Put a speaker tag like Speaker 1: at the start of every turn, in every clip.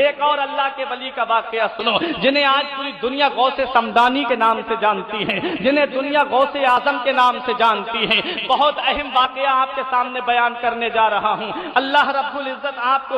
Speaker 1: ایک اور اللہ کے ولی کا واقعہ سنو جنہیں آج پوری دنیا غوث سمدانی کے نام سے جانتی ہے، جنہیں دنیا غوث اعظم کے نام سے جانتی ہے۔ بہت اہم واقعہ آپ کے سامنے بیان کرنے جا رہا ہوں۔ اللہ رب العزت آپ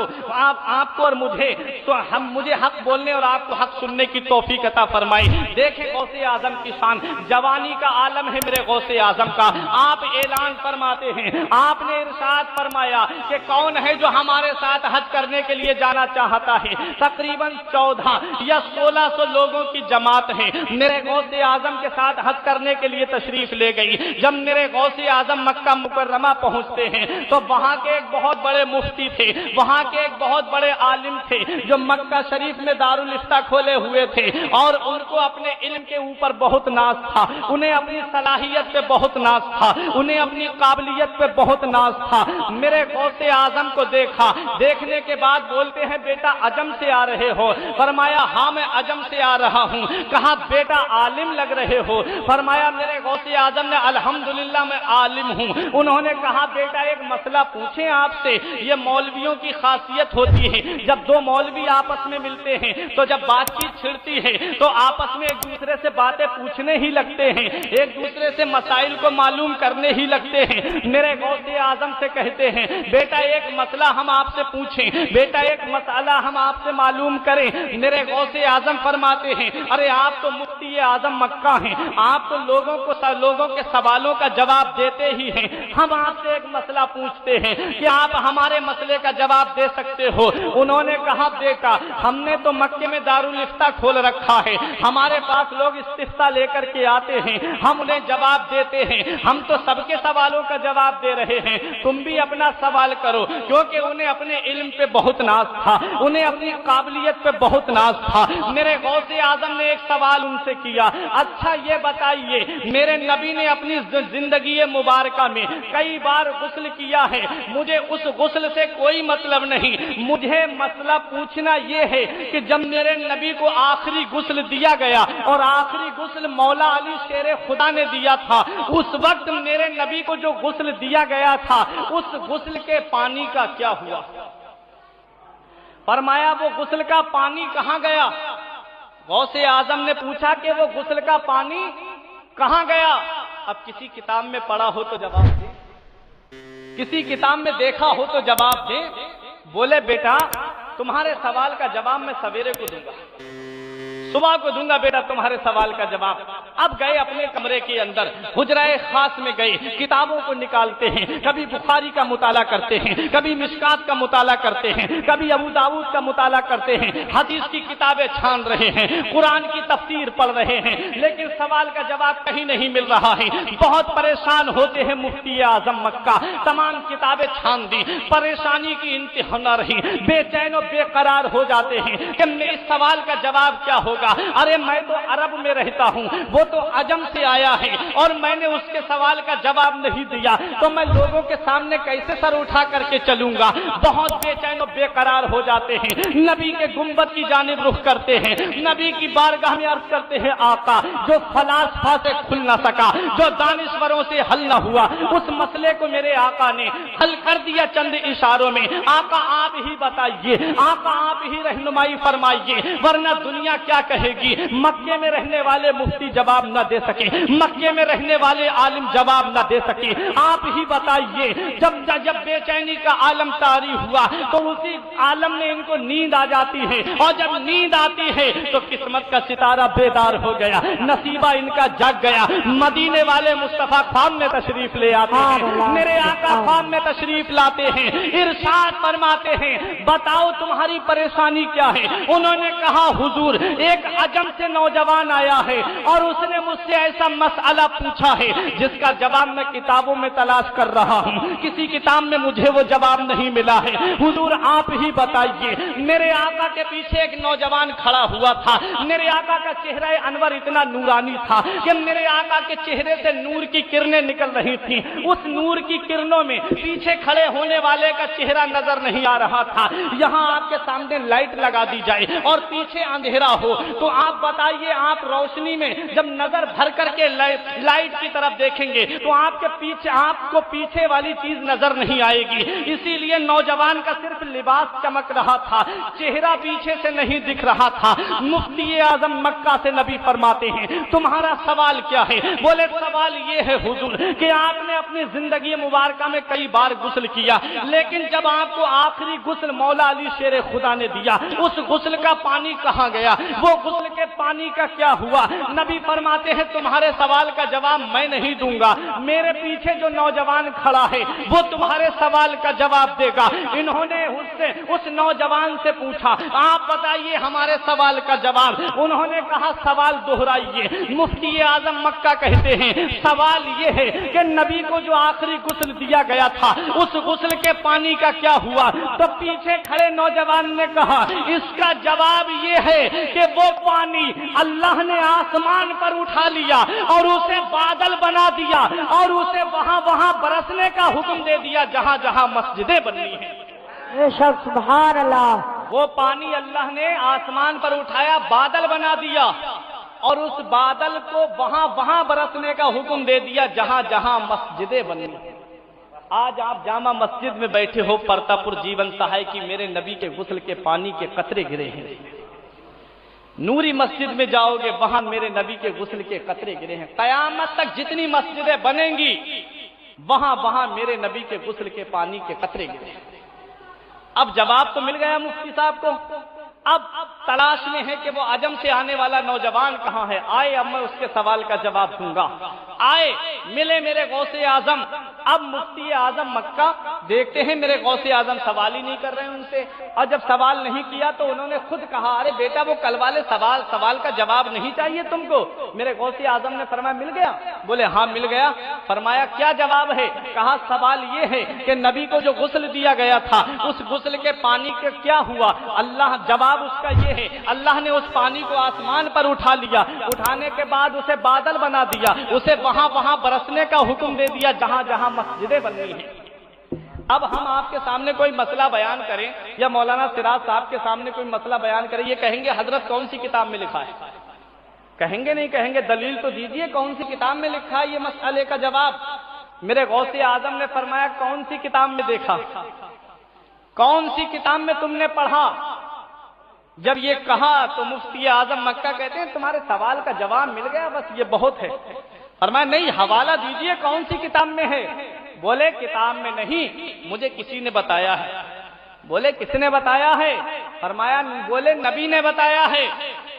Speaker 1: کو اور مجھے حق بولنے اور آپ کو حق سننے کی توفیق عطا فرمائے۔ دیکھیں غوث اعظم کی شان، جوانی کا عالم ہے میرے غوث اعظم کا۔ آپ اعلان فرماتے ہیں، آپ نے ارشاد فرمایا کہ کون ہے جو ہمارے ساتھ حج کرنے کے لیے جانا چاہتا ہے؟ تقریباً 14 یا 1600 لوگوں کی جماعت ہے، میرے غوث اعظم کے ساتھ حج کرنے کے لیے تشریف لے گئی۔ جب میرے غوث اعظم مکہ مکرمہ پہنچتے ہیں تو وہاں کے ایک بہت بڑے مفتی تھے، وہاں کے ایک بہت بڑے عالم تھے جو مکہ شریف میں دارالفتہ کھولے ہوئے تھے، اور ان کو اپنے علم کے اوپر بہت ناز تھا، انہیں اپنی صلاحیت پہ بہت ناز تھا، انہیں اپنی قابلیت پہ بہت ناز تھا۔ میرے غوث اعظم کو دیکھا، دیکھنے کے بعد بولتے ہیں بیٹا عجم سے آ رہے ہو؟ فرمایا ہاں میں عجم سے آ رہا ہوں۔ کہا بیٹا عالم لگ رہے ہو؟ فرمایا میرے غوث اعظم نے الحمدللہ میں عالم ہوں۔ انہوں نے کہا بیٹا ایک مسئلہ پوچھیں آپ سے، یہ مولویوں کی خاصیت ہوتی ہے، جب دو مولوی آپس میں ملتے ہیں تو جب بات چیت چھڑتی ہے تو آپس میں ایک دوسرے سے باتیں پوچھنے ہی لگتے ہیں، ایک دوسرے سے مسائل کو معلوم کرنے ہی لگتے ہیں۔ میرے غوث اعظم سے کہتے ہیں بیٹا ایک مسئلہ ہم آپ سے پوچھیں، بیٹا ایک مسئلہ ہم آپ سے معلوم کریں۔ میرے غوث اعظم فرماتے ہیں ارے آپ تو مفتی اعظم مکہ ہیں، آپ تو لوگوں کے سوالوں کا جواب دیتے ہی ہیں، ہم آپ سے ایک مسئلہ پوچھتے ہیں کہ آپ ہمارے مسئلے کا جواب دے سکتے ہو؟ انہوں نے کہا بیٹا ہم نے تو مکے میں دارالفتہ کھول رکھا ہے، ہمارے پاس لوگ استفتاء لے کر کے آتے ہیں، ہم انہیں جواب دیتے ہیں، ہم تو سب کے سوالوں کا جواب دے رہے ہیں، تم بھی اپنا سوال کرو۔ کیونکہ انہیں اپنے علم پہ بہت ناز تھا، انہیں اپنی قابلیت پہ بہت ناز تھا۔ میرے غوث اعظم نے ایک سوال ان سے کیا، اچھا یہ بتائیے میرے نبی نے اپنی زندگی مبارکہ میں کئی بار غسل کیا ہے، مجھے اس غسل سے کوئی مطلب نہیں، مجھے مسئلہ پوچھنا یہ ہے کہ جب میرے نبی کو آخری غسل دیا گیا اور آخری غسل مولا علی شیر خدا نے دیا تھا، اس وقت میرے نبی کو جو غسل دیا گیا تھا اس غسل کے پانی کا کیا ہوا؟ فرمایا وہ غسل کا پانی کہاں گیا؟ غوث اعظم نے پوچھا کہ وہ غسل کا پانی کہاں گیا؟ اب کسی کتاب میں پڑھا ہو تو جواب دے، کسی کتاب میں دیکھا ہو تو جواب دے۔ بولے بیٹا تمہارے سوال کا جواب میں سویرے کو دوں گا، صبح کو دوں گا بیٹا تمہارے سوال کا جواب۔ اب گئے اپنے کمرے کے اندر، حجرہ خاص میں گئے، کتابوں کو نکالتے ہیں، کبھی بخاری کا مطالعہ کرتے ہیں، کبھی مشکات کا مطالعہ کرتے ہیں، کبھی ابو داؤد کا مطالعہ کرتے ہیں، حدیث کی کتابیں چھان رہے ہیں، قرآن کی تفسیر پڑھ رہے ہیں، لیکن سوال کا جواب کہیں نہیں مل رہا ہے۔ بہت پریشان ہوتے ہیں مفتی اعظم مکہ، تمام کتابیں چھان دی، پریشانی کی انتہا نہ رہی، بے چین و بے قرار ہو جاتے ہیں کہ اس سوال کا جواب کیا ہوگا؟ ارے میں تو عرب میں رہتا ہوں، وہ تو عجم سے آیا ہے اور میں نے اس کے سوال کا جواب نہیں دیا تو میں لوگوں کے سامنے کیسے سر اٹھا کر کے چلوں گا؟ بہت بے چین و بے قرار ہو جاتے ہیں، نبی کے گنبد کی جانب رخ کرتے ہیں، نبی کی بارگاہ میں عرض کرتے ہیں آقا جو فلاسفہ سے کھل نہ سکا، جو دانشوروں سے حل نہ ہوا، اس مسئلے کو میرے آقا نے حل کر دیا چند اشاروں میں۔ آقا آپ ہی بتائیے، آقا آپ ہی رہنمائی فرمائیے، ورنہ دنیا کیا کہے گی؟ مکے میں رہنے والے مفتی جواب نہ دے سکے، مکے میں رہنے والے عالم جواب نہ دے سکے، آپ ہی بتائیے۔ جب بے چینی کا عالم طاری ہوا تو اسی عالم میں ان کو نیند آ جاتی ہے، اور جب نیند آتی ہے تو قسمت کا ستارہ بیدار ہو گیا، نصیبہ ان کا جگ گیا۔ مدینے والے مصطفیٰ خواب میں تشریف لے آتے ہیں، میرے آقا خواب میں تشریف لاتے ہیں، ارشاد فرماتے ہیں بتاؤ تمہاری پریشانی کیا ہے؟ انہوں نے کہا حضور ایک عجم سے نوجوان آیا ہے اور اس نے مجھ سے ایسا مسئلہ پوچھا ہے جس کا جواب میں کتابوں میں تلاش کر رہا ہوں، کسی کتاب میں مجھے وہ جواب نہیں ملا ہے، حضور آپ ہی بتائیے۔ میرے آقا کے پیچھے ایک نوجوان کھڑا ہوا تھا، میرے آقا کا چہرہ انور اتنا نورانی تھا کہ میرے آقا کے چہرے سے نور کی کرنیں نکل رہی تھیں، اس نور کی کرنوں میں پیچھے کھڑے ہونے والے کا چہرہ نظر نہیں آ رہا تھا۔ یہاں آپ کے سامنے لائٹ لگا دی جائے اور پیچھے اندھیرا ہو تو آپ بتائیے آپ روشنی میں جب نظر بھر کر کے لائٹ کی طرف دیکھیں گے تو آپ کو پیچھے والی چیز نظر نہیں آئے گی. اسی لیے نوجوان کا صرف لباس چمک رہا تھا, چہرہ پیچھے سے نہیں دکھ رہا تھا. مفتی اعظم مکہ سے نبی فرماتے ہیں تمہارا سوال کیا ہے؟ بولے سوال یہ ہے حضور کہ آپ نے اپنی زندگی مبارکہ میں کئی بار غسل کیا, لیکن جب آپ کو آخری غسل مولا علی شیر خدا نے دیا, اس غسل کا پانی کہاں گیا؟ وہ غسل کے پانی کا کیا ہوا؟ نبی فرماتے ہیں تمہارے سوال کا جواب میں نہیں دوں گا, میرے پیچھے جو نوجوان کھڑا ہے وہ تمہارے سوال کا جواب دے گا. انہوں نے اس نوجوان سے پوچھا آپ بتائیے ہمارے سوال کا جواب. انہوں نے کہا سوال دہرائیے. مفتی اعظم مکہ کہتے ہیں سوال یہ ہے کہ نبی کو جو آخری غسل دیا گیا تھا اس غسل کے پانی کا کیا ہوا؟ تو پیچھے کھڑے نوجوان نے کہا اس کا جواب یہ ہے کہ وہ پانی اللہ نے آسمان پر اٹھا لیا اور اسے بادل بنا دیا اور اسے وہاں برسنے کا حکم دے دیا جہاں جہاں مسجدیں بنی ہیں.
Speaker 2: بے شک سبحان اللہ.
Speaker 1: وہ پانی اللہ نے آسمان پر اٹھایا, بادل بنا دیا اور اس بادل کو وہاں برسنے کا حکم دے دیا جہاں جہاں مسجدیں بنی. آج آپ جامع مسجد میں بیٹھے ہو, پرتاپور جیون سہائے کی میرے نبی کے غسل کے پانی کے قطرے گرے ہیں. نوری مسجد میں جاؤ گے وہاں میرے نبی کے غسل کے قطرے گرے ہیں. قیامت تک جتنی مسجدیں بنیں گی وہاں میرے نبی کے غسل کے پانی کے قطرے گرے ہیں. اب جواب تو مل گیا مفتی صاحب کو. اب تلاش میں ہے کہ وہ عجم سے آنے والا نوجوان کہاں ہے. آئے اب میں اس کے سوال کا جواب دوں گا. آئے ملے میرے غوث اعظم. اب مفتی اعظم مکہ دیکھتے ہیں میرے غوث اعظم سوال ہی نہیں کر رہے ہیں ان سے, اور جب سوال نہیں کیا تو انہوں نے خود کہا ارے بیٹا وہ کل والے سوال کا جواب نہیں چاہیے تم کو؟ میرے غوث اعظم نے فرمایا مل گیا. بولے ہاں مل گیا. فرمایا کیا جواب ہے؟ کہا سوال یہ ہے کہ نبی کو جو غسل دیا گیا تھا اس غسل کے پانی کے کیا ہوا؟ اللہ جواب اس کا یہ ہے اللہ نے اس پانی کو آسمان پر اٹھا لیا, اٹھانے کے بعد اسے بادل بنا دیا, اسے وہاں برسنے کا حکم دے دیا جہاں جہاں مسجدیں بنی ہیں. اب ہم آپ کے سامنے کوئی مسئلہ بیان کریں یا مولانا سراج صاحب کے سامنے کوئی مسئلہ بیان کریں, یہ کہیں گے حضرت کون سی کتاب میں لکھا ہے؟ کہیں گے نہیں, کہیں گے دلیل تو دیجئے کون سی کتاب میں لکھا ہے یہ مسئلے کا جواب. میرے غوث اعظم نے فرمایا کون سی کتاب میں دیکھا, کون سی کتاب میں تم نے پڑھا؟ جب یہ کہا تو مفتی اعظم مکہ کہتے ہیں تمہارے سوال کا جواب مل گیا, بس یہ بہت ہے. فرمایا نہیں حوالہ دیجئے کون سی کتاب میں ہے؟ بولے کتاب میں نہیں, مجھے کسی نے بتایا ہے. بولے کس نے بتایا ہے؟ فرمایا بولے نبی نے بتایا ہے.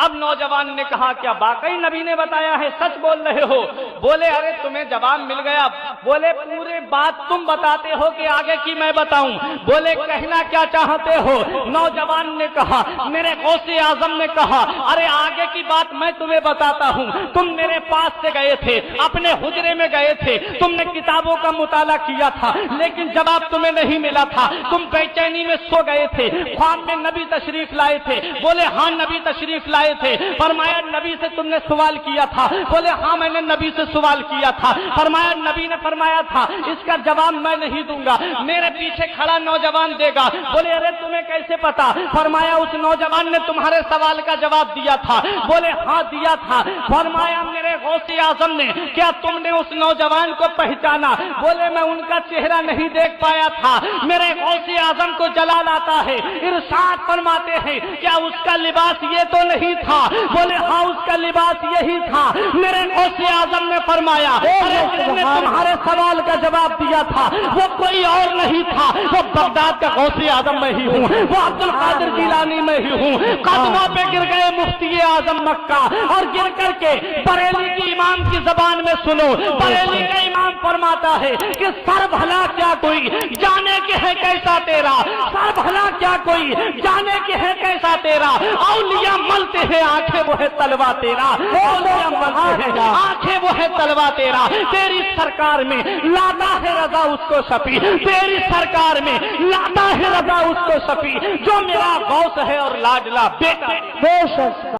Speaker 1: اب نوجوان نے کہا کیا واقعی نبی نے بتایا ہے, سچ بول رہے ہو؟ بولے ارے تمہیں جواب مل گیا. بولے پورے بات تم بتاتے ہو کہ آگے کی میں بتاؤں؟ بولے کہنا کیا چاہتے ہو؟ نوجوان نے کہا میرے غوث اعظم نے کہا ارے آگے کی بات میں تمہیں بتاتا ہوں. تم میرے پاس سے گئے تھے, اپنے حجرے میں گئے تھے, تم نے کتابوں کا مطالعہ کیا تھا لیکن جواب تمہیں نہیں ملا تھا. تم بے میں سو گئے تھے, خواب میں نبی تشریف لائے تھے. بولے ہاں نبی تشریف لائے تھے. فرمایا نبی سے تم نے سوال کیا تھا؟ بولے ہاں میں نے نبی سے سوال کیا تھا. فرمایا نبی نے فرمایا تھا اس کا جواب میں نہیں دوں گا, میرے پیچھے کھڑا نوجوان دے گا. بولے ارے تمہیں کیسے پتا؟ فرمایا اس نوجوان نے تمہارے سوال کا جواب دیا تھا. بولے ہاں دیا تھا. فرمایا میرے غوث اعظم نے کیا تم نے اس نوجوان کو پہچانا؟ بولے میں ان کا چہرہ نہیں دیکھ پایا تھا. میرے غوث اعظم کو جلال آتا ہے, ارشاد فرماتے ہیں کیا اس کا لباس یہ تو نہیں تھا؟ بولے ہاں اس کا لباس یہی تھا. میرے غوث اعظم نے فرمایا جس نے تمہارے سوال کا جواب دیا تھا وہ کوئی اور نہیں تھا, وہ بغداد کا غوث اعظم میں ہی ہوں, وہ عبد القادر جیلانی میں ہی ہوں. قدموں پہ گر گئے مفتی اعظم مکہ اور گر کر کے بریلی کی امام کی زبان میں سنو. بریلی کا امام فرماتا ہے کہ سر بھلا کیا کوئی جانے کے ہے کیسا تیرا, سر بھلا کیا کوئی جانے کے ہے کیسا تیرا. اولیاء ملتے ہیں آنکھیں وہ ہے تلوا تیرا, اولیاء ملتے ہیں آنکھیں وہ ہے تلوا تیرا. تیری سرکار میں لاتا ہے رضا اس کو شفیع, تیری سرکار میں لاتا ہے رضا اس کو شفیع جو میرا غوث ہے اور لاڈلا بیٹا.